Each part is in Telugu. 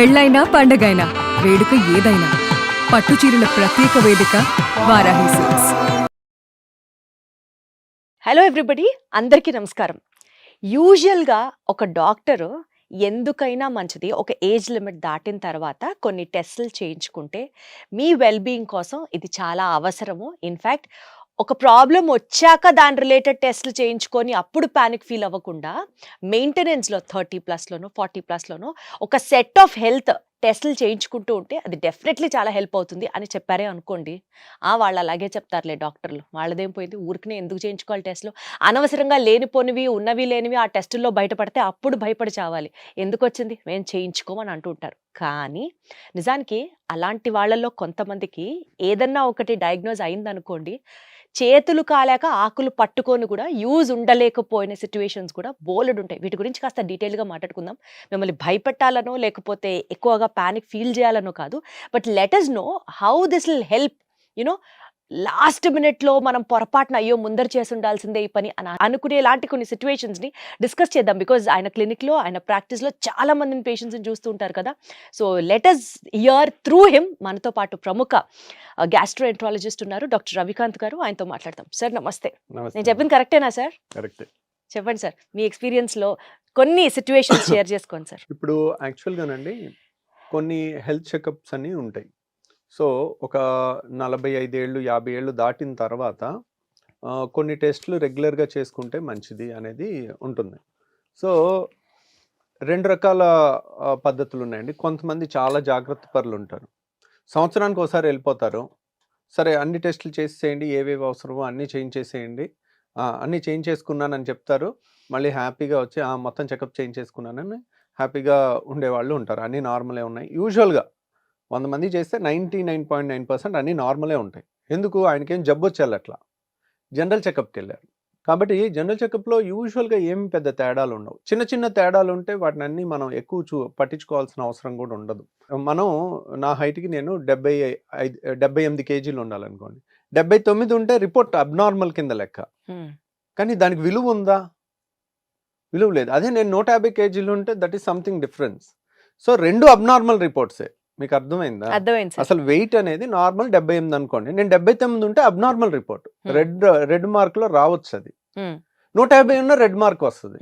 పెళ్ళైనా పండగైనా వేడుక ఏదైనా పట్టు చీరల ప్రత్యేక వేదిక వారాహి సిల్క్స్. హలో ఎవ్రీబడి, అందరికీ నమస్కారం. యూజువల్గా ఒక డాక్టరు ఎందుకైనా మంచిది ఒక ఏజ్ లిమిట్ దాటిన తర్వాత కొన్ని టెస్టులు చేయించుకుంటే మీ వెల్బీయింగ్ కోసం ఇది చాలా అవసరము. ఇన్ఫ్యాక్ట్ ఒక ప్రాబ్లం వచ్చాక దాని రిలేటెడ్ టెస్టులు చేయించుకొని అప్పుడు ప్యానిక్ ఫీల్ అవ్వకుండా మెయింటెనెన్స్లో 30+లోనో 40+లోనో ఒక సెట్ ఆఫ్ హెల్త్ టెస్టులు చేయించుకుంటూ ఉంటే అది డెఫినెట్లీ చాలా హెల్ప్ అవుతుంది అని చెప్పారే అనుకోండి. వాళ్ళు అలాగే చెప్తారులే డాక్టర్లు, వాళ్ళదేం పోయింది, ఊరికనే ఎందుకు చేయించుకోవాలి టెస్టులు, అనవసరంగా లేనిపోనివి ఉన్నవి లేనివి ఆ టెస్టుల్లో బయటపడితే అప్పుడు భయపడి చావాలి, ఎందుకు వచ్చింది మేము చేయించుకోమని అంటూ ఉంటారు. కానీ నిజానికి అలాంటి వాళ్ళల్లో కొంతమందికి ఏదన్నా ఒకటి డయాగ్నోజ్ అయిందనుకోండి, చేతులు కాలేక ఆకులు పట్టుకొని కూడా యూజ్ ఉండలేకపోయిన సిచ్యువేషన్స్ కూడా బోలెడు ఉంటాయి. వీటి గురించి కాస్త డీటెయిల్గా మాట్లాడుకుందాం. మిమ్మల్ని భయపెట్టాలనో లేకపోతే ఎక్కువగా ప్యానిక్ ఫీల్ చేయాలనో కాదు, but let us know how this will help. You know last మినిట్లో మనం పొరపాటున అయ్యో ముందర చేసి ఉండాల్సిందే ఈ పని అని అనుకునేలాంటి కొన్ని సిచ్యువేషన్స్ని డిస్కస్ చేద్దాం. బికాజ్ ఆయన క్లినిక్లో ఆయన ప్రాక్టీస్లో చాలా మందిని పేషెంట్స్ని చూస్తూ ఉంటారు కదా. So let us here through him. మనతో పాటు ప్రముఖ గ్యాస్ట్రోఎంట్రాలజిస్ట్ ఉన్నారు, డాక్టర్ రవికాంత్ గారు. ఆయనతో మాట్లాడతాం. సార్ నమస్తే. నేను చెప్పింది కరెక్టేనా సార్? కరెక్టే. చెప్పండి సార్, మీ ఎక్స్పీరియన్స్లో కొన్ని సిచ్యువేషన్స్ షేర్ చేసుకోండి సార్. ఇప్పుడు యాక్చువల్గానండి కొన్ని హెల్త్ చెకప్స్ అన్నీ ఉంటాయి. సో ఒక 45 ఏళ్ళు 50 ఏళ్ళు దాటిన తర్వాత కొన్ని టెస్టులు రెగ్యులర్గా చేసుకుంటే మంచిది అనేది ఉంటుంది. సో 2 రకాల పద్ధతులు ఉన్నాయండి. కొంతమంది చాలా జాగ్రత్త పరులు ఉంటారు, సంవత్సరానికి ఒకసారి వెళ్ళిపోతారు. సరే అన్ని టెస్టులు చేసేయండి, ఏవేవి అవసరమో అన్నీ చేయించేసేయండి, అన్నీ చేయించేసుకున్నానని చెప్తారు. మళ్ళీ హ్యాపీగా వచ్చి మొత్తం చెకప్ చేయించేసుకున్నానని హ్యాపీగా ఉండేవాళ్ళు ఉంటారు. అన్నీ నార్మలే ఉన్నాయి. యూజువల్గా 100 మంది చేస్తే 99.9% అన్నీ నార్మలే ఉంటాయి. ఎందుకు? ఆయనకేం జబ్బు వచ్చేయాలి, అట్లా జనరల్ చెకప్కి వెళ్ళారు కాబట్టి జనరల్ చెకప్లో యూజువల్గా ఏమి పెద్ద తేడాలు ఉండవు. చిన్న చిన్న తేడాలు ఉంటే వాటిని అన్నీ మనం ఎక్కువ పట్టించుకోవాల్సిన అవసరం కూడా ఉండదు. మనం నా హైట్కి నేను 78 కేజీలు ఉండాలనుకోండి, 79 ఉంటే రిపోర్ట్ అబ్నార్మల్ కింద లెక్క. కానీ దానికి విలువ ఉందా? విలువ లేదు. అదే నేను 150 కేజీలు ఉంటే that is something difference. So 2 abnormal రిపోర్ట్సే. మీకు అర్థమైందా? అసలు వెయిట్ అనేది నార్మల్ 78 అనుకోండి, నేను 79 ఉంటే అబ్నార్మల్ రిపోర్ట్, రెడ్ మార్క్ లో రావచ్చు. అది 150 ఉన్న రెడ్ మార్క్ వస్తుంది.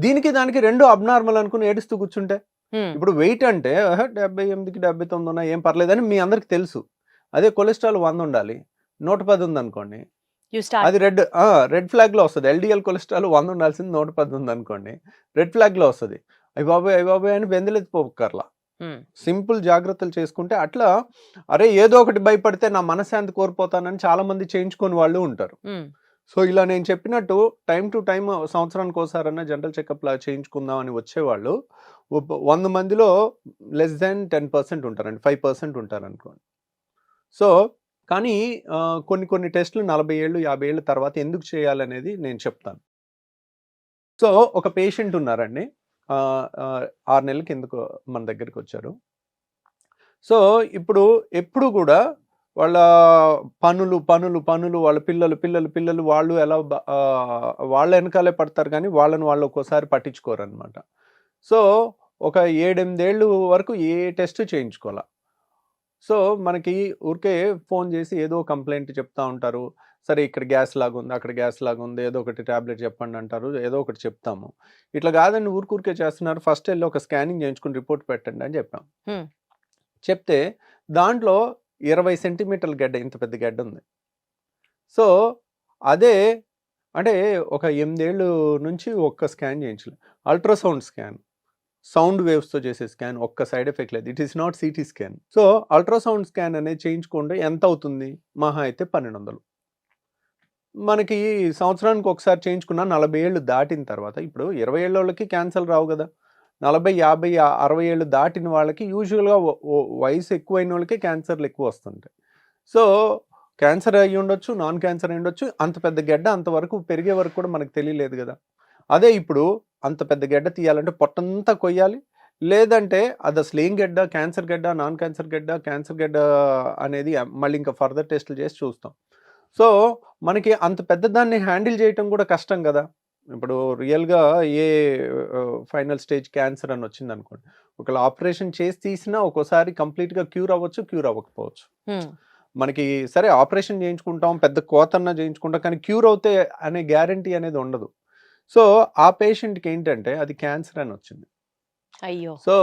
దీనికి దానికి 2 అబ్నార్మల్ అనుకుని ఏడుస్తూ కూర్చుంటే, ఇప్పుడు వెయిట్ అంటే 78కి 79 ఉన్నా ఏం పర్లేదని మీ అందరికి తెలుసు. అదే కొలెస్ట్రాల్ 100 ఉండాలి, 110 ఉంది అనుకోండి, అది రెడ్ ఫ్లాగ్ లో వస్తుంది. ఎల్డిఎల్ కొలెస్ట్రాల్ 100 ఉండాల్సింది 110 ఉంది అనుకోండి, రెడ్ ఫ్లాగ్ లో వస్తుంది. అవి బాబాయ్ అని బెందలెత్తిపోకర్లా. సింపుల్ జాగ్రత్తలు చేసుకుంటే అట్లా, అరే ఏదో ఒకటి భయపడితే నా మనశ్శాంతి కోల్పోతానని చాలా మంది చేయించుకొని వాళ్ళు ఉంటారు. సో ఇలా నేను చెప్పినట్టు టైం టు టైం సంవత్సరానికి ఒకసారన్నా జనరల్ చెకప్ లా చేయించుకుందాం అని వచ్చేవాళ్ళు 100 మందిలో లెస్ దాన్ 10% ఉంటారండి, 5% ఉంటారు అనుకోండి. సో కానీ కొన్ని టెస్టులు 40 ఏళ్ళు 50 ఏళ్ళ తర్వాత ఎందుకు చేయాలనేది నేను చెప్తాను. సో ఒక పేషెంట్ ఉన్నారండి, 6 నెలల కిందకు మన దగ్గరికి వచ్చారు. సో ఎప్పుడు కూడా వాళ్ళ పనులు వాళ్ళ పిల్లలు వాళ్ళు ఎలా వాళ్ళ వెనకాలే పడతారు, కానీ వాళ్ళని వాళ్ళు ఒక్కోసారి పట్టించుకోరు అనమాట. సో ఒక 7-8 ఏళ్ళు వరకు ఏ టెస్ట్ చేయించుకోవాలా. సో మనకి ఊరికే ఫోన్ చేసి ఏదో కంప్లైంట్ చెప్తా ఉంటారు. సరే ఇక్కడ గ్యాస్ లాగా ఉంది, అక్కడ గ్యాస్ లాగా ఉంది, ఏదో ఒకటి ట్యాబ్లెట్ చెప్పండి అంటారు, ఏదో ఒకటి చెప్తాము. ఇట్లా కాదండి, ఊరికే చేస్తున్నారు, ఫస్ట్ వెళ్ళి ఒక స్కానింగ్ చేయించుకుని రిపోర్ట్ పెట్టండి అని చెప్పాం. చెప్తే దాంట్లో 20 సెంటీమీటర్ల గడ్డ, ఇంత పెద్ద గడ్డ ఉంది. సో అదే అంటే ఒక 8 ఏళ్ళు నుంచి ఒక్క స్కాన్ చేయించలేదు. అల్ట్రాసౌండ్ స్కాన్, సౌండ్ వేవ్స్తో చేసే స్కాన్, ఒక్క సైడ్ ఎఫెక్ట్ లేదు. It is not CT scan. So ultrasound scan అనేది చేయించుకుంటే ఎంత అవుతుంది? మహా అయితే 1200. మనకి సంవత్సరానికి ఒకసారి చేయించుకున్న 40 ఏళ్ళు దాటిన తర్వాత, ఇప్పుడు 20 ఏళ్ళ వాళ్ళకి క్యాన్సర్ రావు కదా, 40, 50, 60 ఏళ్ళు దాటిన వాళ్ళకి యూజువల్గా వయసు ఎక్కువైన వాళ్ళకి క్యాన్సర్లు ఎక్కువ వస్తుంటాయి. సో క్యాన్సర్ అయ్యి ఉండొచ్చు, నాన్ క్యాన్సర్ అయ్యి ఉండొచ్చు. అంత పెద్ద గడ్డ అంతవరకు పెరిగే వరకు కూడా మనకు తెలియలేదు కదా. అదే ఇప్పుడు అంత పెద్ద గడ్డ తీయాలంటే పొట్టంతా కొయ్యాలి, లేదంటే అది అసలు ఏం గడ్డ, క్యాన్సర్ గడ్డ, నాన్ క్యాన్సర్ గడ్డ, క్యాన్సర్ గడ్డ అనేది మళ్ళీ ఇంకా ఫర్దర్ టెస్టులు చేసి చూస్తాం. సో మనకి అంత పెద్ద దాన్ని హ్యాండిల్ చేయటం కూడా కష్టం కదా. ఇప్పుడు రియల్గా ఏ ఫైనల్ స్టేజ్ క్యాన్సర్ అని వచ్చింది అనుకోండి, ఒకవేళ ఆపరేషన్ చేసి తీసినా ఒక్కోసారి కంప్లీట్గా క్యూర్ అవ్వచ్చు, క్యూర్ అవ్వకపోవచ్చు. మనకి సరే ఆపరేషన్ చేయించుకుంటాం, పెద్ద కోతన్నా చేయించుకుంటాం, కానీ క్యూర్ అవుతే అనే గ్యారంటీ అనేది ఉండదు. సో ఆ పేషెంట్కి ఏంటంటే అది క్యాన్సర్ అని వచ్చింది. అయ్యో. సో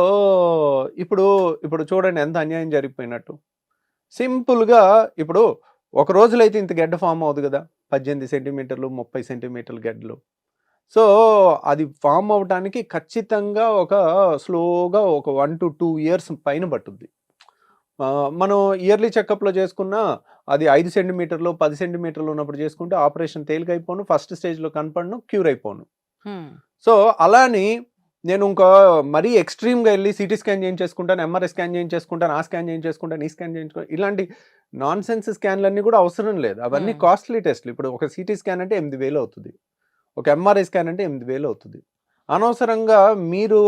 ఇప్పుడు ఇప్పుడు చూడండి ఎంత అన్యాయం జరిగిపోయినట్టు. సింపుల్గా ఇప్పుడు ఒక రోజులో అయితే ఇంత గడ్డ ఫామ్ అవుతుంది కదా, 18 సెంటీమీటర్లు 30 సెంటీమీటర్ల గడ్డలు. సో అది ఫామ్ అవడానికి ఖచ్చితంగా ఒక స్లోగా ఒక 1 to 2 years పైన పట్టుద్ది. మనం ఇయర్లీ చెకప్లో చేసుకున్న అది 5 సెంటీమీటర్లు 10 సెంటీమీటర్లు ఉన్నప్పుడు చేసుకుంటే ఆపరేషన్ తేలికైపోను, ఫస్ట్ స్టేజ్లో కనపడను, క్యూర్ అయిపోను. సో అలాని నేను ఇంకా మరీ ఎక్స్ట్రీమ్గా వెళ్ళి సిటీ స్కాన్ చేయించేసుకుంటాను, ఎంఆర్ఐ స్కాన్ చేయించేసుకుంటాను, ఆ స్కాన్ చేయించేసుకుంటాను, ఈ స్కాన్ చేయించుకుంటాను, ఇలాంటి నాన్ సెన్స్ స్కాన్లన్నీ కూడా అవసరం లేదు. అవన్నీ కాస్ట్లీ టెస్ట్లు. ఇప్పుడు ఒక సిటీ స్కాన్ అంటే 8,000 అవుతుంది, ఒక ఎంఆర్ఐ స్కాన్ అంటే 8,000 అవుతుంది. అనవసరంగా మీరు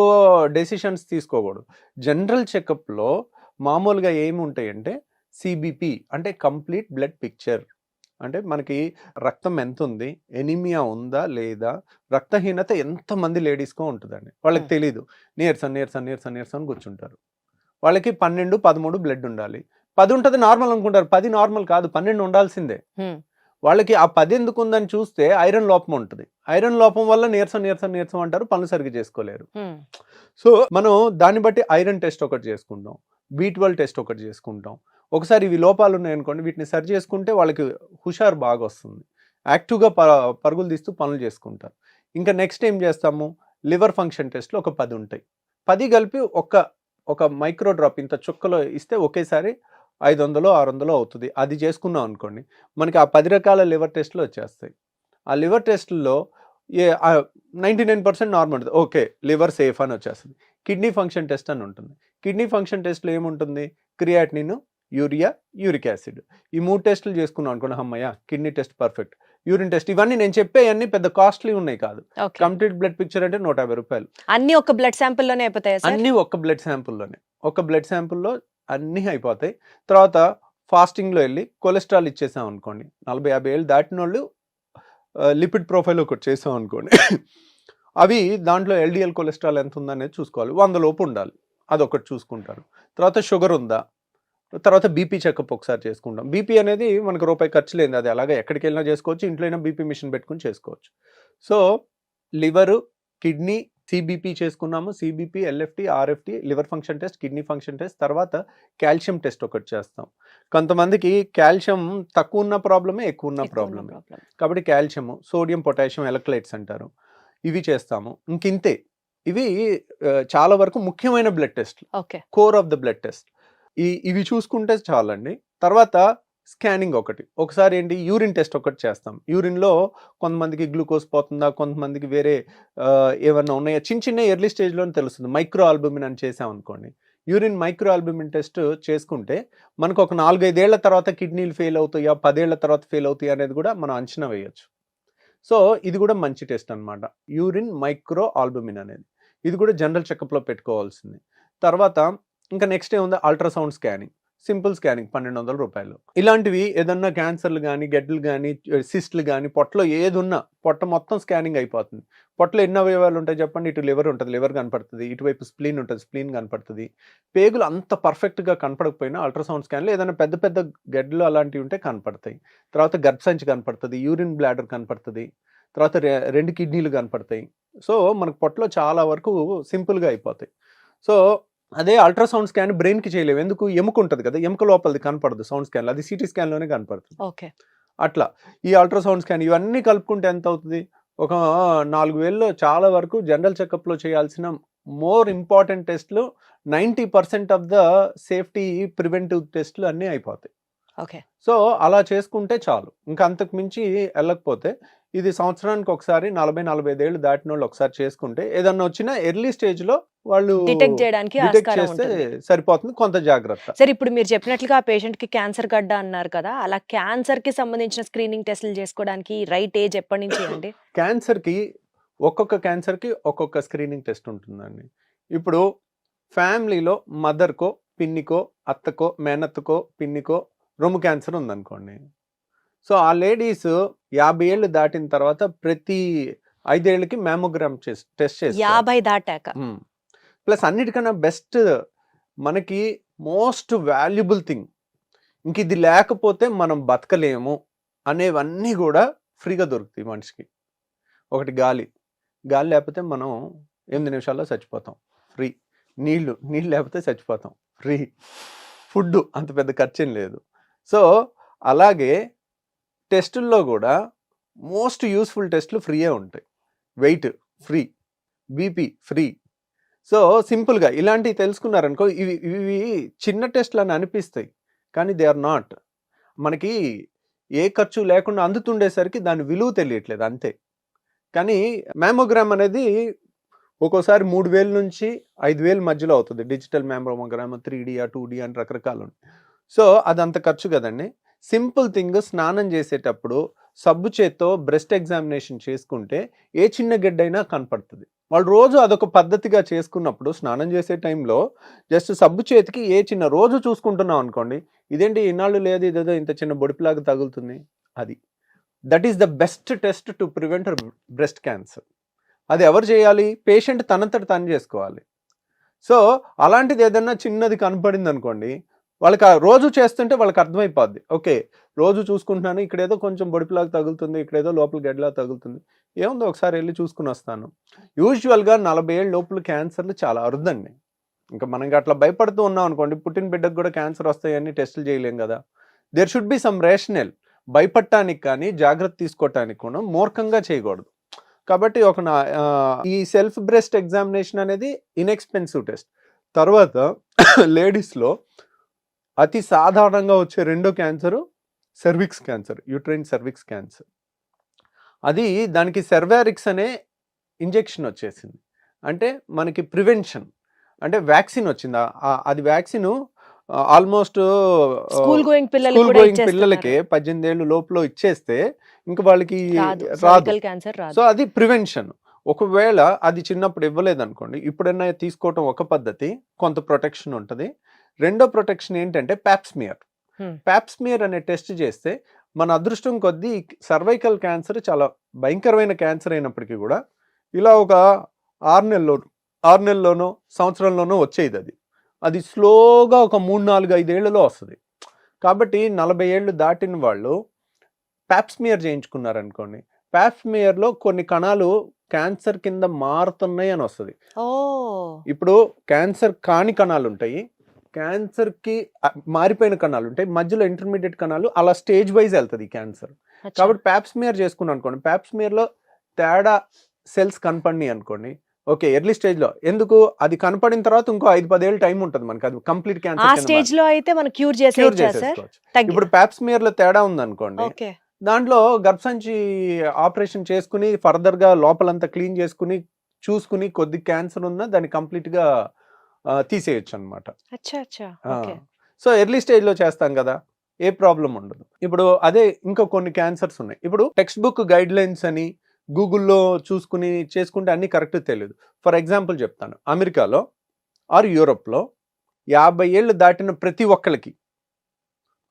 డెసిషన్స్ తీసుకోకూడదు. జనరల్ చెకప్లో మామూలుగా ఏమి ఉంటాయంటే సిబిపి అంటే కంప్లీట్ బ్లడ్ పిక్చర్, అంటే మనకి రక్తం ఎంత ఉంది, ఎనీమియా ఉందా లేదా, రక్తహీనత ఎంతమంది లేడీస్కో ఉంటుందండి. వాళ్ళకి తెలీదు, నీరసం కూర్చుంటారు. వాళ్ళకి 12, 13 బ్లడ్ ఉండాలి. 10 ఉంటుంది నార్మల్ అనుకుంటారు, 10 నార్మల్ కాదు, 12 ఉండాల్సిందే. వాళ్ళకి ఆ 10 ఎందుకు ఉందని చూస్తే ఐరన్ లోపం ఉంటుంది. ఐరన్ లోపం వల్ల నీరసం అంటారు, పనులు సరిగ్గా చేసుకోలేరు. సో మనం దాన్ని బట్టి ఐరన్ టెస్ట్ ఒకటి చేసుకుంటాం, B12 టెస్ట్ ఒకటి చేసుకుంటాం. ఒకసారి ఇవి లోపాలు ఉన్నాయనుకోండి, వీటిని సరి చేసుకుంటే వాళ్ళకి హుషారు బాగా వస్తుంది, యాక్టివ్గా పరుగులు తీస్తూ పనులు చేసుకుంటారు. ఇంకా నెక్స్ట్ ఏం చేస్తాము, లివర్ ఫంక్షన్ టెస్ట్లు ఒక 10 ఉంటాయి. 10 కలిపి ఒక మైక్రో డ్రాప్ ఇంత చుక్కలో ఇస్తే ఒకేసారి 500, 600 అవుతుంది. అది చేసుకున్నాం అనుకోండి, మనకి ఆ 10 రకాల లివర్ టెస్ట్లు వచ్చేస్తాయి. ఆ లివర్ టెస్ట్లో 99% నార్మల్ ఉంటుంది, ఓకే లివర్ సేఫ్ అని వచ్చేస్తుంది. కిడ్నీ ఫంక్షన్ టెస్ట్ అని ఉంటుంది. కిడ్నీ ఫంక్షన్ టెస్ట్లో ఏముంటుంది, క్రియాటినిన్, యూరియా, యూరిక్ యాసిడ్, ఈ 3 టెస్టులు చేసుకున్నాం అనుకోండి, అమ్మయ్య kidney test perfect. Urine test, ఇవన్నీ నేను చెప్పేవన్నీ పెద్ద కాస్ట్లీ ఉన్నాయి కాదు. కంప్లీట్ బ్లడ్ పిక్చర్ అంటే 150 రూపాయలు. అన్ని ఒక బ్లడ్ శాంపుల్లోనే అయిపోతాయి, అన్ని ఒక్క బ్లడ్ శాంపుల్లోనే, ఒక బ్లడ్ శాంపుల్లో అన్నీ అయిపోతాయి. తర్వాత ఫాస్టింగ్లో వెళ్ళి కొలెస్ట్రాల్ ఇచ్చేసాం అనుకోండి, 40-50 ఏళ్ళు దాటిన వాళ్ళు లిపిడ్ ప్రొఫైల్ ఒకటి చేసాం అనుకోండి, అవి దాంట్లో ఎల్డిఎల్ కొలెస్ట్రాల్ ఎంత ఉందనేది చూసుకోవాలి, 100 లోపు ఉండాలి, అదొకటి చూసుకుంటారు. తర్వాత షుగర్ ఉందా, తర్వాత బీపీ చెకప్ ఒకసారి చేసుకుంటాం. బీపీ అనేది మనకు రూపాయి ఖర్చు లేదు, అది అలాగే ఎక్కడికి వెళ్ళినా చేసుకోవచ్చు, ఇంట్లో అయినా బీపీ మిషన్ పెట్టుకుని చేసుకోవచ్చు. సో లివరు, కిడ్నీ, సిబిపి చేసుకున్నాము, CBP, LFT, RFT, liver function test, kidney function test, తర్వాత కాల్షియం టెస్ట్ ఒకటి చేస్తాం. కొంతమందికి కాల్షియం తక్కువ ఉన్న ప్రాబ్లమే, ఎక్కువ ఉన్న ప్రాబ్లమే, కాబట్టి కాల్షియము, సోడియం, పొటాషియం ఎలక్ట్రోలైట్స్ అంటారు, ఇవి చేస్తాము. ఇంకింతే, ఇవి చాలా వరకు ముఖ్యమైన blood test, core of the blood test. ఇవి చూసుకుంటే చాలండి. తర్వాత స్కానింగ్ ఒకసారి ఏంటి, యూరిన్ టెస్ట్ ఒకటి చేస్తాం. యూరిన్లో కొంతమందికి గ్లూకోజ్ పోతుందా, కొంతమందికి వేరే ఏమన్నా ఉన్నాయా, చిన్న ఎర్లీ స్టేజ్లోనే తెలుస్తుంది. మైక్రో ఆల్బుమిన్ అని చేసాం అనుకోండి, యూరిన్ మైక్రో ఆల్బుమిన్ టెస్ట్ చేసుకుంటే మనకు ఒక 4-5 ఏళ్ల తర్వాత కిడ్నీలు ఫెయిల్ అవుతాయా, 10 ఏళ్ల తర్వాత ఫెయిల్ అవుతాయా అనేది కూడా మనం అంచనా వేయచ్చు. సో ఇది కూడా మంచి టెస్ట్ అనమాట, యూరిన్ మైక్రో ఆల్బుమిన్ అనేది. ఇది కూడా జనరల్ చెకప్లో పెట్టుకోవాల్సింది. తర్వాత ఇంకా నెక్స్ట్ ఏముంది, అల్ట్రాసౌండ్ స్కానింగ్, సింపుల్ స్కానింగ్ 1,200 రూపాయలు. ఇలాంటివి ఏదన్నా క్యాన్సర్లు కానీ, గడ్డలు కానీ, సిస్ట్లు కానీ, పొట్టలో ఏది ఉన్నా పొట్ట మొత్తం స్కానింగ్ అయిపోతుంది. పొట్టలో ఎన్ని అవయవాలు ఉంటాయి చెప్పండి, ఇటు లివర్ ఉంటుంది, లివర్ కనపడుతుంది, ఇటువైపు స్ప్లీన్ ఉంటుంది, స్ప్లీన్ కనపడుతుంది. పేగులు అంత పర్ఫెక్ట్గా కనపడకపోయినా అల్ట్రాసౌండ్ స్కాన్లో ఏదైనా పెద్ద పెద్ద గడ్డలు అలాంటివి ఉంటే కనపడతాయి. తర్వాత గర్భసంచి కనపడుతుంది, యూరిన్ బ్లాడర్ కనపడుతుంది, తర్వాత 2 కిడ్నీలు కనపడతాయి. సో మనకు పొట్టలో చాలా వరకు సింపుల్గా అయిపోతాయి. సో అదే అల్ట్రాసౌండ్ స్కాన్ బ్రెయిన్కి చేయలేము, ఎందుకు, ఎముక ఉంటుంది కదా, ఎముక లోపలిది కనపడదు సౌండ్ స్కాన్లో, అది సిటీ స్కాన్లోనే కనపడుతుంది. అట్లా ఈ అల్ట్రాసౌండ్ స్కాన్ ఇవన్నీ కలుపుకుంటే ఎంత అవుతుంది, ఒక 4,000లో చాలా వరకు జనరల్ చెకప్లో చేయాల్సిన మోర్ ఇంపార్టెంట్ టెస్ట్లు 90% ఆఫ్ ద సేఫ్టీ ప్రివెంటివ్ టెస్ట్లు అన్నీ అయిపోతాయి. సో అలా చేసుకుంటే చాలు, ఇంకా అంతకు మించి వెళ్ళకపోతే ఇది సంవత్సరానికి ఒకసారి 40-45 ఏళ్ళు దాటిన వాళ్ళు ఒకసారి చేసుకుంటే ఏదన్నా వచ్చినా ఎర్లీ స్టేజ్లో వాళ్ళు డిటెక్ట్ చేస్తే సరిపోతుంది, కొంత జాగ్రత్త. సరే, ఇప్పుడు మీరు చెప్పినట్లుగా ఆ పేషెంట్ కి క్యాన్సర్ గడ్డ అన్నారు కదా, అలా క్యాన్సర్ కి సంబంధించిన స్క్రీనింగ్ టెస్టులు చేసుకోవడానికి రైట్ ఏజ్ ఎప్పటి నుంచి అండి? ఒక్కొక్క క్యాన్సర్కి ఒక్కొక్క స్క్రీనింగ్ టెస్ట్ ఉంటుందండి. ఇప్పుడు ఫ్యామిలీలో మదర్కో, పిన్నికో, అత్తకో, మేనత్తకో, పిన్నికో రొమ్ము క్యాన్సర్ ఉందనుకోండి, సో ఆ లేడీస్ 50 ఏళ్ళు దాటిన తర్వాత ప్రతి 5 ఏళ్ళకి మ్యామోగ్రామ్ టెస్ట్ చేస్తారు. 50 దాటాక. ప్లస్ అన్నిటికన్నా బెస్ట్ మనకి మోస్ట్ వాల్యుబుల్ థింగ్, ఇంక ఇది లేకపోతే మనం బతకలేము అనేవన్నీ కూడా ఫ్రీగా దొరుకుతాయి మనిషికి. ఒకటి గాలి లేకపోతే మనం 8 నిమిషాల్లో చచ్చిపోతాం, ఫ్రీ. నీళ్ళు లేకపోతే చచ్చిపోతాం, ఫ్రీ. ఫుడ్ అంత పెద్ద ఖర్చేం లేదు. సో అలాగే టెస్టుల్లో కూడా మోస్ట్ యూస్ఫుల్ టెస్టులు ఫ్రీయే ఉంటాయి. Weight free, BP free. So సింపుల్గా ఇలాంటివి తెలుసుకున్నారనుకో, ఇవి చిన్న టెస్ట్లు అని అనిపిస్తాయి, కానీ దే ఆర్ నాట్. మనకి ఏ ఖర్చు లేకుండా అందుతుండేసరికి దాని విలువ తెలియట్లేదు అంతే. కానీ మ్యామోగ్రామ్ అనేది ఒక్కోసారి 3,000 నుంచి 5,000 మధ్యలో అవుతుంది. డిజిటల్ మ్యామోగ్రామ్ 3D 2D అని రకరకాలు ఉంటాయి. సో అదంత ఖర్చు కదండి. సింపుల్ థింగ్, స్నానం చేసేటప్పుడు సబ్బు చేత్తో బ్రెస్ట్ ఎగ్జామినేషన్ చేసుకుంటే ఏ చిన్న గడ్డైనా కనపడుతుంది. వాళ్ళు రోజు అదొక పద్ధతిగా చేసుకున్నప్పుడు స్నానం చేసే టైంలో జస్ట్ సబ్బు చేతికి ఏ చిన్న రోజు చూసుకుంటున్నాం అనుకోండి, ఇదేంటి ఇన్నాళ్ళు లేదు, ఇదేదో ఇంత చిన్న బొడిపిలాగా తగులుతుంది, అది that is the best test to prevent breast cancer. అది ఎవరు చేయాలి? పేషెంట్ తనంతట తను చేసుకోవాలి. సో అలాంటిది ఏదన్నా చిన్నది కనపడింది అనుకోండి, వాళ్ళకి రోజు చేస్తుంటే వాళ్ళకి అర్థమైపోద్ది, ఓకే రోజు చూసుకుంటున్నాను, ఇక్కడేదో కొంచెం బొడిపిలాగా తగులుతుంది, ఇక్కడేదో లోపల గడ్డలా తగులుతుంది, ఏముందో ఒకసారి వెళ్ళి చూసుకుని వస్తాను. యూజువల్గా 40 ఏళ్ళ లోపల క్యాన్సర్లు చాలా అరుదండి. ఇంకా మనకి అట్లా భయపడుతూ ఉన్నాం అనుకోండి, పుట్టిన బిడ్డకు కూడా క్యాన్సర్ వస్తాయని టెస్టులు చేయలేం కదా. There should be some rational. భయపడటానికి కానీ జాగ్రత్త తీసుకోవటానికి కూడా మూర్ఖంగా చేయకూడదు. కాబట్టి ఈ సెల్ఫ్ బ్రెస్ట్ ఎగ్జామినేషన్ అనేది ఇన్ఎక్స్పెన్సివ్ టెస్ట్. తర్వాత లేడీస్లో అతి సాధారణంగా వచ్చే రెండో cancer cervix cancer, uterine cervix cancer. అది దానికి సెర్వారిక్స్ అనే ఇంజెక్షన్ వచ్చేసింది. అంటే మనకి ప్రివెన్షన్, అంటే వ్యాక్సిన్ వచ్చింది. అది వ్యాక్సిన్ ఆల్మోస్ట్ స్కూల్ గోయింగ్ పిల్లలకి 18 ఏళ్ళు లోపల ఇచ్చేస్తే ఇంకా వాళ్ళకి రాదు. సో అది ప్రివెన్షన్. ఒకవేళ అది చిన్నప్పుడు ఇవ్వలేదు అనుకోండి, ఇప్పుడైనా తీసుకోవటం ఒక పద్ధతి, కొంత ప్రొటెక్షన్ ఉంటుంది. రెండో ప్రొటెక్షన్ ఏంటంటే ప్యాప్స్మియర్. ప్యాప్స్మియర్ అనే టెస్ట్ చేస్తే మన అదృష్టం కొద్దీ సర్వైకల్ క్యాన్సర్ చాలా భయంకరమైన క్యాన్సర్ అయినప్పటికీ కూడా ఇలా ఒక 6 నెలల్లోనో సంవత్సరంలోనో వచ్చేది. అది స్లోగా ఒక 3, 4, 5 ఏళ్లలో వస్తుంది. కాబట్టి 40 ఏళ్ళు దాటిన వాళ్ళు ప్యాప్స్మియర్ చేయించుకున్నారనుకోండి, ప్యాప్స్మియర్లో కొన్ని కణాలు క్యాన్సర్ కింద మారుతున్నాయి అని వస్తుంది. ఇప్పుడు క్యాన్సర్ కాని కణాలు ఉంటాయి, క్యాన్సర్కి మారిపోయిన కణాలు ఉంటాయి, మధ్యలో ఇంటర్మీడియట్ కణాలు, అలా స్టేజ్ వైజ్ వెళ్తుంది క్యాన్సర్. కాబట్టి ప్యాప్స్మియర్ చేసుకున్నాం అనుకోండి, ప్యాప్స్మియర్లో తేడా సెల్స్ కనపడినాయి అనుకోండి, ఓకే ఎర్లీ స్టేజ్ లో. ఎందుకు? అది కనపడిన తర్వాత ఇంకో 5-10 ఏళ్ళు టైం ఉంటుంది మనకి, అది కంప్లీట్ క్యాన్సర్ స్టేజ్ లో అయితే మనం క్యూర్ చేసేసుకోవచ్చు. ఇప్పుడు ప్యాప్స్మియర్ లో తేడా ఉందనుకోండి, దాంట్లో గర్భసంచి ఆపరేషన్ చేసుకుని ఫర్దర్ గా లోపలంతా క్లీన్ చేసుకుని చూసుకుని కొద్ది క్యాన్సర్ ఉన్నా దాన్ని కంప్లీట్ గా తీసేయచ్చు అనమాట. సో ఎర్లీ స్టేజ్ లో చేస్తాం కదా, ఏ ప్రాబ్లం ఉండదు. ఇప్పుడు అదే ఇంకా కొన్ని క్యాన్సర్స్ ఉన్నాయి. ఇప్పుడు టెక్స్ట్ బుక్ గైడ్ లైన్స్ అని గూగుల్లో చూసుకుని చేసుకుంటే అన్నీ కరెక్ట్ తెలియదు. ఫర్ ఎగ్జాంపుల్ చెప్తాను, అమెరికాలో ఆర్ యూరోప్లో 50 ఏళ్ళు దాటిన ప్రతి ఒక్కరికి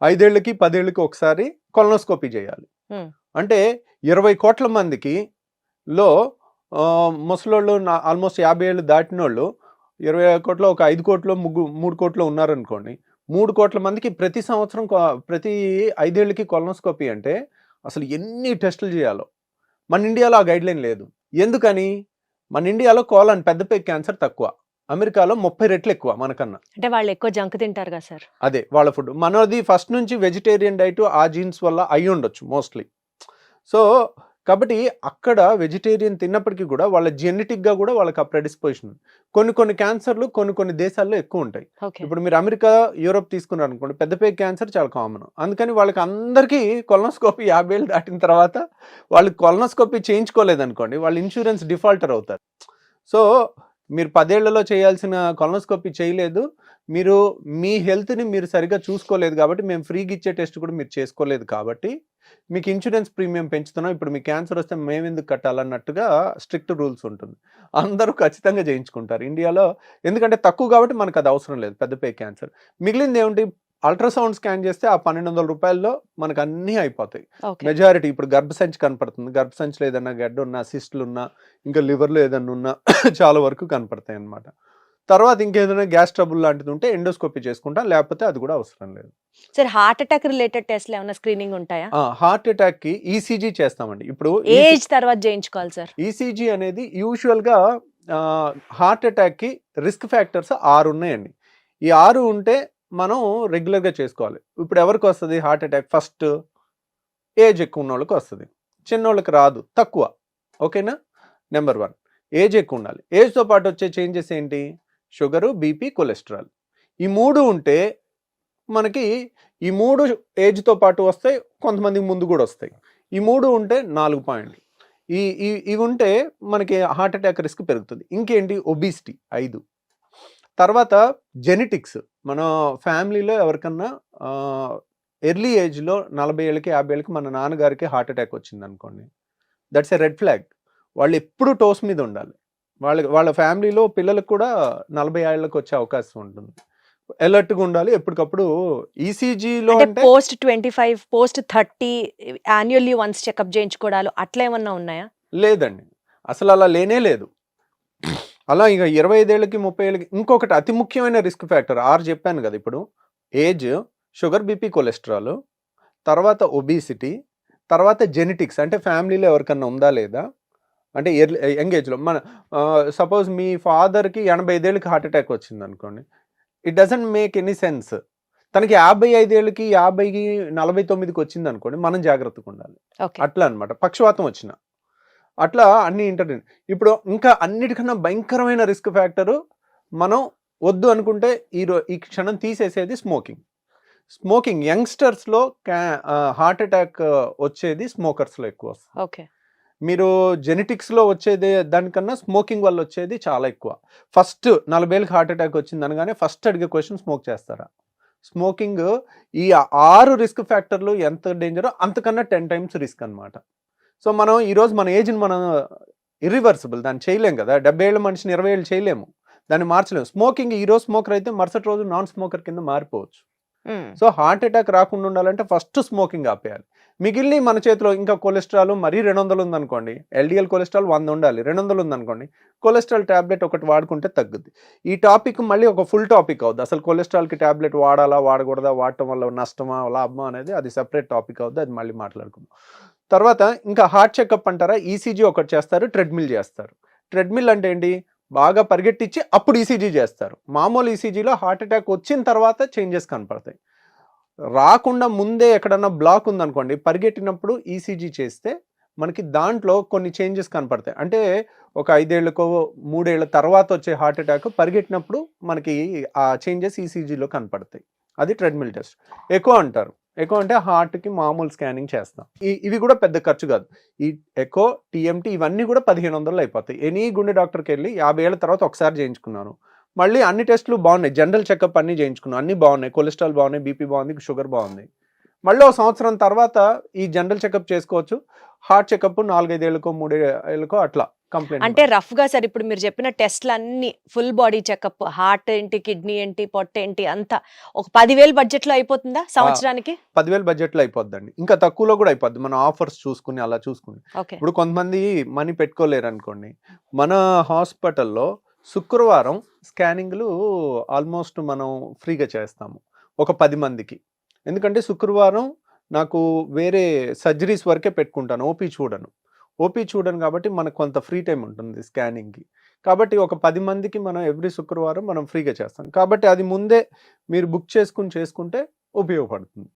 5 ఏళ్ళకి 10 ఏళ్ళకి ఒకసారి కొలనోస్కోపీ చేయాలి. అంటే 20 కోట్ల మందికి లో ముసలోళ్ళు ఆల్మోస్ట్ 50 ఏళ్ళు దాటిన వాళ్ళు 20 కోట్లో ఒక 5 కోట్లో 3 కోట్లో ఉన్నారనుకోండి, 3 కోట్ల మందికి ప్రతి సంవత్సరం ప్రతి 5 ఏళ్ళకి కొలనోస్కోపీ అంటే అసలు ఎన్ని టెస్టులు చేయాలో. మన ఇండియాలో ఆ గైడ్ లైన్ లేదు. ఎందుకని? మన ఇండియాలో కోలన్ పెద్దపై క్యాన్సర్ తక్కువ, అమెరికాలో 30 రెట్లు ఎక్కువ మనకన్నా. అంటే వాళ్ళు ఎక్కువ జంక్ తింటారు కదా సార్. అదే వాళ్ళ ఫుడ్. మనది ఫస్ట్ నుంచి వెజిటేరియన్ డైట్, ఆ జీన్స్ వల్ల అయి ఉండొచ్చు మోస్ట్లీ. సో కాబట్టి అక్కడ వెజిటేరియన్ తిన్నప్పటికీ కూడా వాళ్ళ జెనెటిక్ గా కూడా వాళ్ళకి ఆ ప్రెడిస్పోజిషన్. కొన్ని క్యాన్సర్లు కొన్ని దేశాల్లో ఎక్కువ ఉంటాయి. ఇప్పుడు మీరు అమెరికా, యూరోప్ తీసుకున్నారు అనుకోండి, పెద్దపై క్యాన్సర్ చాలా కామన్. అందుకని వాళ్ళకి అందరికీ కొలనోస్కోపీ 50 ఏళ్ళు దాటిన తర్వాత వాళ్ళు కొలనోస్కోపీ చేయించుకోలేదు అనుకోండి, వాళ్ళు ఇన్సూరెన్స్ డిఫాల్టర్ అవుతారు. సో మీరు 10 ఏళ్లలో చేయాల్సిన కొలనోస్కోపీ చేయలేదు, మీరు మీ హెల్త్ని మీరు సరిగ్గా చూసుకోలేదు కాబట్టి, మేము ఫ్రీగా ఇచ్చే టెస్ట్ కూడా మీరు చేసుకోలేదు కాబట్టి మీకు ఇన్సూరెన్స్ ప్రీమియం పెంచుతున్నాం, ఇప్పుడు మీకు క్యాన్సర్ వస్తే మేము ఎందుకు కట్టాలన్నట్టుగా స్ట్రిక్ట్ రూల్స్ ఉంటుంది. అందరూ ఖచ్చితంగా చేయించుకుంటారు ఇండియాలో, ఎందుకంటే తక్కువ కాబట్టి మనకు అది అవసరం లేదు పెద్దపై క్యాన్సర్. మిగిలింది ఏమిటి? అల్ట్రాసౌండ్ స్కాన్ చేస్తే ఆ 1200 రూపాయల్లో మనకు అన్నీ అయిపోతాయి. ఓకే. మెజారిటీ ఇప్పుడు గర్భసంచి కనపడుతుంది. గర్భసంచిలో ఏదన్నా గడ్డ ఉన్నా, సిస్టులు ఉన్నా, ఇంకా లివర్లో ఏదన్నా ఉన్నా చాలా వరకు కనపడతాయి అన్నమాట. తర్వాత ఇంకేదైనా గ్యాస్ ట్రబుల్ లాంటిది ఉంటే ఎండోస్కోపీ చేసుకుంటాం, లేకపోతే అది కూడా అవసరం లేదు. సార్ హార్ట్ అటాక్ రిలేటెడ్ టెస్ట్లు ఏమైనా స్క్రీనింగ్ ఉంటాయా? హార్ట్ అటాక్కి ఈసీజీ చేస్తామండి. ఇప్పుడు ఏజ్ తర్వాత చేయించుకోవాలి సార్? ఈసీజీ అనేది యూజువల్గా హార్ట్ అటాక్కి రిస్క్ ఫ్యాక్టర్స్ 6 ఉన్నాయండి. ఈ 6 ఉంటే మనం రెగ్యులర్గా చేసుకోవాలి. ఇప్పుడు ఎవరికి వస్తుంది హార్ట్ అటాక్? ఫస్ట్ ఏజ్ ఎక్కువ ఉన్న వాళ్ళకి వస్తుంది, చిన్నోళ్ళకి రాదు, తక్కువ. ఓకేనా? నెంబర్ 1 ఏజ్ ఎక్కువ ఉండాలి. ఏజ్తో పాటు వచ్చే చేంజెస్ ఏంటి? Sugar, BP, cholesterol. ఈ 3 ఉంటే మనకి ఈ 3 ఏజ్తో పాటు వస్తాయి, కొంతమందికి ముందు కూడా వస్తాయి. ఈ 3 ఉంటే 4 పాయింట్లు. ఇవి ఉంటే మనకి హార్ట్ అటాక్ రిస్క్ పెరుగుతుంది. ఇంకేంటి? ఒబిసిటీ 5. తర్వాత జెనెటిక్స్. మన ఫ్యామిలీలో ఎవరికన్నా ఎర్లీ ఏజ్లో 40 ఏళ్ళకి 50 ఏళ్ళకి మన నాన్నగారికి హార్ట్ అటాక్ వచ్చింది అనుకోండి, దట్స్ ఎ రెడ్ ఫ్లాగ్. వాళ్ళు ఎప్పుడు టోస్ మీద ఉండాలి. వాళ్ళ ఫ్యామిలీలో పిల్లలకు కూడా 40 ఏళ్ళకి వచ్చే అవకాశం ఉంటుంది. అలర్ట్గా ఉండాలి ఎప్పటికప్పుడు. ఈసీజీలో అంటే post 25, post 30 annually once checkup చేయించుకోవడాలు అట్లా ఏమన్నా ఉన్నాయా? లేదండి, అసలు అలా లేనే లేదు. అలా ఇక 25 ఏళ్ళకి 30 ఏళ్ళకి. ఇంకొకటి అతి ముఖ్యమైన రిస్క్ ఫ్యాక్టర్ 6 చెప్పాను కదా ఇప్పుడు. ఏజ్, షుగర్, బీపీ, కొలెస్ట్రాల్, తర్వాత ఒబిసిటీ, తర్వాత జెనెటిక్స్ అంటే ఫ్యామిలీలో ఎవరికన్నా ఉందా లేదా, అంటే యంగ్ ఏజ్లో. మన సపోజ్ మీ ఫాదర్కి 85 ఏళ్ళకి హార్ట్ అటాక్ వచ్చింది అనుకోండి, it doesn't make any sense. తనకి 55 ఏళ్ళకి 50కి 49కి వచ్చింది అనుకోండి, మనం జాగ్రత్తగా ఉండాలి. అట్లా అనమాట. పక్షవాతం వచ్చిన అట్లా అన్ని ఇప్పుడు ఇంకా అన్నిటికన్నా భయంకరమైన రిస్క్ ఫ్యాక్టరు మనం వద్దు అనుకుంటే ఈ క్షణం తీసేసేది స్మోకింగ్. యంగ్స్టర్స్లో హార్ట్ అటాక్ వచ్చేది స్మోకర్స్లో ఎక్కువ వస్తుంది. ఓకే. మీరు జెనెటిక్స్లో వచ్చేది దానికన్నా స్మోకింగ్ వల్ల వచ్చేది చాలా ఎక్కువ. ఫస్ట్ 40 ఏళ్ళకి హార్ట్ అటాక్ వచ్చింది అనగానే ఫస్ట్ అడిగే క్వశ్చన్ స్మోక్ చేస్తారా? స్మోకింగ్ ఈ 6 రిస్క్ ఫ్యాక్టర్లు ఎంత డేంజరో అంతకన్నా 10 టైమ్స్ రిస్క్ అనమాట. సో మనం ఈరోజు మన ఏజ్ని మనం ఇర్రివర్సిబుల్, దాన్ని చేయలేం కదా. 70 ఏళ్ళ మనిషిని 20 ఏళ్ళు చేయలేము, దాన్ని మార్చలేము. స్మోకింగ్ ఈరోజు స్మోకర్ అయితే మరుసటి రోజు నాన్ స్మోకర్ కింద మారిపోవచ్చు. సో హార్ట్ అటాక్ రాకుండా ఉండాలంటే ఫస్ట్ స్మోకింగ్ ఆపేయాలి. మిగిలిన మన చేతిలో ఇంకా కొలెస్ట్రాల్ మరీ 200 ఉందనుకోండి, ఎల్డిఎల్ కొలెస్ట్రాల్ 100 ఉండాలి, 200 ఉందనుకోండి, కొలెస్ట్రాల్ ట్యాబ్లెట్ ఒకటి వాడుకుంటే తగ్గుద్ది. ఈ టాపిక్ మళ్ళీ ఒక ఫుల్ టాపిక్ అవుద్ది. అసలు కొలెస్ట్రాల్కి ట్యాబ్లెట్ వాడాలా వాడకూడదా, వాడటం వల్ల నష్టమా లాభమా అనేది అది సెపరేట్ టాపిక్ అవుద్ది, అది మళ్ళీ మాట్లాడుకుందాం. తర్వాత ఇంకా హార్ట్ చెకప్ అంటారా, ఈసీజీ ఒకటి చేస్తారు, ట్రెడ్మిల్ చేస్తారు. ట్రెడ్మిల్ అంటే ఏంటి? బాగా పరిగెట్టించి అప్పుడు ఈసీజీ చేస్తారు. మామూలు ఈసీజీలో హార్ట్ అటాక్ వచ్చిన తర్వాత చేంజెస్ కనపడతాయి. రాకుండా ముందే ఎక్కడన్నా బ్లాక్ ఉందనుకోండి, పరిగెట్టినప్పుడు ఈసీజీ చేస్తే మనకి దాంట్లో కొన్ని చేంజెస్ కనపడతాయి. అంటే ఒక 5 ఏళ్ళకో 3 ఏళ్ళ తర్వాత వచ్చే హార్ట్ అటాక్ పరిగెట్టినప్పుడు మనకి ఆ చేంజెస్ ఈసీజీలో కనపడతాయి. అది ట్రెడ్మిల్ టెస్ట్. ఎకో అంటారు. ఎకో అంటే హార్ట్కి మామూలు స్కానింగ్ చేస్తాం. ఇవి కూడా పెద్ద ఖర్చు కాదు. ఈ ఎకో, టీఎంటీ ఇవన్నీ కూడా 1500 అయిపోతాయి. ఎనీ గుండె డాక్టర్కి వెళ్ళి 50 ఏళ్ళ తర్వాత ఒకసారి చేయించుకున్నాను, మళ్ళీ అన్ని టెస్టులు బాగున్నాయి, జనరల్ చెకప్ అన్నీ చేయించుకున్నాను, అన్నీ బాగున్నాయి, కొలెస్ట్రాల్ బాగున్నాయి, బీపీ బాగుంది, షుగర్ బాగుంది. మళ్ళీ ఒక సంవత్సరం తర్వాత ఈ జనరల్ చెకప్ చేసుకోవచ్చు. హార్ట్ చెకప్ 4-5 ఏళ్ళకో 3 ఏళ్ళకో అట్లా కంప్లైంట్. అంటే రఫ్ గా సార్ ఇప్పుడు మీరు చెప్పిన టెస్ట్లు అన్ని ఫుల్ బాడీ చెకప్, హార్ట్ ఏంటి, కిడ్నీ ఏంటి, పొట్ట ఏంటి, అంతా ఒక 10,000 బడ్జెట్ లో అయిపోతుందా సంవత్సరానికి? 10,000 బడ్జెట్లో అయిపోద్దండి. ఇంకా తక్కువలో కూడా అయిపోద్ది, మన ఆఫర్స్ చూసుకుని అలా చూసుకుని. ఇప్పుడు కొంతమంది మనీ పెట్టుకోలేరు అనుకోండి, మన హాస్పిటల్లో శుక్రవారం స్కానింగ్లు ఆల్మోస్ట్ మనం ఫ్రీగా చేస్తాము ఒక 10 మందికి. ఎందుకంటే శుక్రవారం నాకు వేరే సర్జరీస్ వరకే పెట్టుకుంటాను, ఓపీ చూడను కాబట్టి మనకు కొంత ఫ్రీ టైం ఉంటుంది స్కానింగ్కి. కాబట్టి ఒక 10 మందికి మనం ఎవ్రీ శుక్రవారం మనం ఫ్రీగా చేస్తాం. కాబట్టి అది ముందే మీరు బుక్ చేసుకుంటే ఉపయోగపడుతుంది.